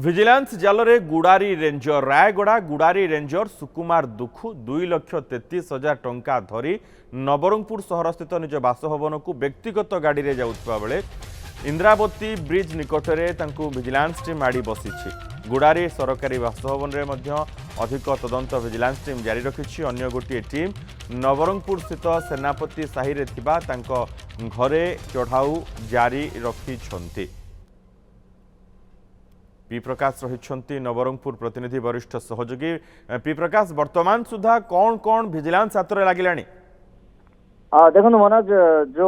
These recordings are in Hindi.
ভিজিলান্স জালরে গুড়ারি রেঞ্জর রায়গড়া গুড়ারি রেঞ্জর সুকুমার দুখু 2,33,000 টঙ্কা ধরি নবরঙ্গপুর সহরস্থিত নিজ বাসভবনকু ব্যক্তিগত গাড়িরে যাউଥିବା বেলে ইন্দ্রাবতী ব্রিজ নিকটরে তাঁকু ভিজিলান্স টিম আড়ি বসিছি। গুড়ারি সরকারি বাসভবନରେ ମଧ୍ୟ ଅଧିକ তদন্ত ভিজিলান্স টিম জারি ରଖିଛି। ଅନ୍ୟ ଗୋଟିଏ ଟିମ୍ ନବରଙ୍ଗପୁର ସ୍ଥିତ ସେନାପତି ସାହିରେ ଥିବା ତାଙ୍କ ଘରେ ଚଢ଼ାଉ ଜାରି ରଖିଛନ୍ତି। पी प्रकाश रही नवरंगपुर प्रतिनिधि वरिष्ठ सहयोगी। पी प्रकाश वर्तमान सुधा कौन कौन विजिलेंस हाथ में लगिला? देखो मनोज, जो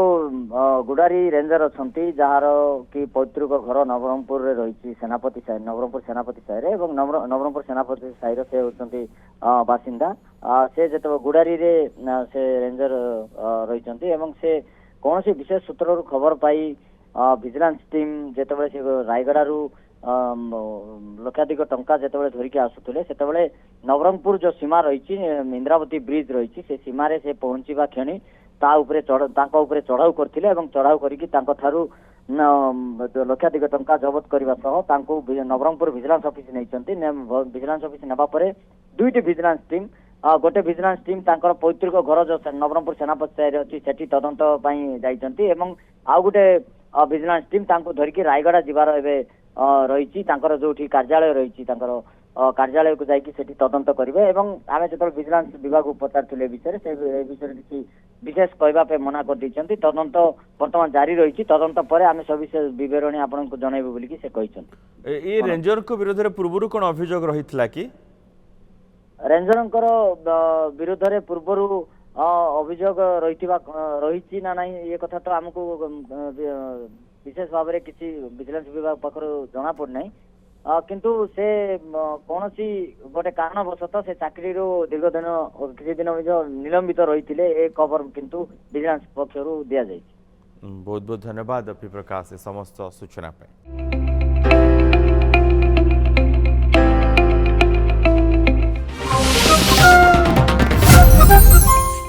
गुडारी रेंजर अच्छा जार कि पैतृक घर नवरंगपुर रही सेनापति साहि नवरंगपुर सेनापति साहि नवरंगपुर सेनापति साहि से होती बासिंदा। से जो गुडारी रे से रेंजर रही से कौन सी विशेष सूत्र खबर पाई विजिलेंस टीम जिते से रायगड़ू लक्षाधिक टंका जिते धरिकी आसुले से नवरंगपुर जो सीमा रही इंद्रावती ब्रिज रही से सीमार से पहुंचा क्षणी चढ़ाऊ करते चढ़ाऊ करी लक्षाधिक टंका जबत करने नवरंगपुर विजिलेंस ऑफिस नहीं विजिलेंस ऑफिस नापर दुईटी विजिलेंस टीम गोटे विजिलेंस टीम पैतृक घर जो नवरंगपुर सेनापति अच्छी से तदंत जाइए आउ गोटे विजिलेंस टीम धरिकी रायगड़ा जीवार एवं रही जो कार्यालय रही कार्यालय को जाकि तदंत करेंगे। आम जो विजिलेंस विभाग को पचारे विषय से विषय किसी विशेष कहवाई मना कर तदंत बर्तमान जारी रही तदंत पर आम सविशेष बरणी आपको जनइबू बोलिकी से कहते। रेंजर को विरोध में पूर्व कौन अभियोग रही कि रेंजर विरोध में पूर्व अभियोग रही ना नहीं ये कथा तो आमको विशेष भाव में किसी विजिलेंस विभाग पाखर जना पड़ना किंतु से कौन सी गोटे कारणवशतः से चाकरी दीर्घ दिन किसी दिन निलंबित रही ए खबर किंतु विजिलेंस पक्षर दि जाए। बहुत बहुत धन्यवाद पी प्रकाश समस्त सूचना।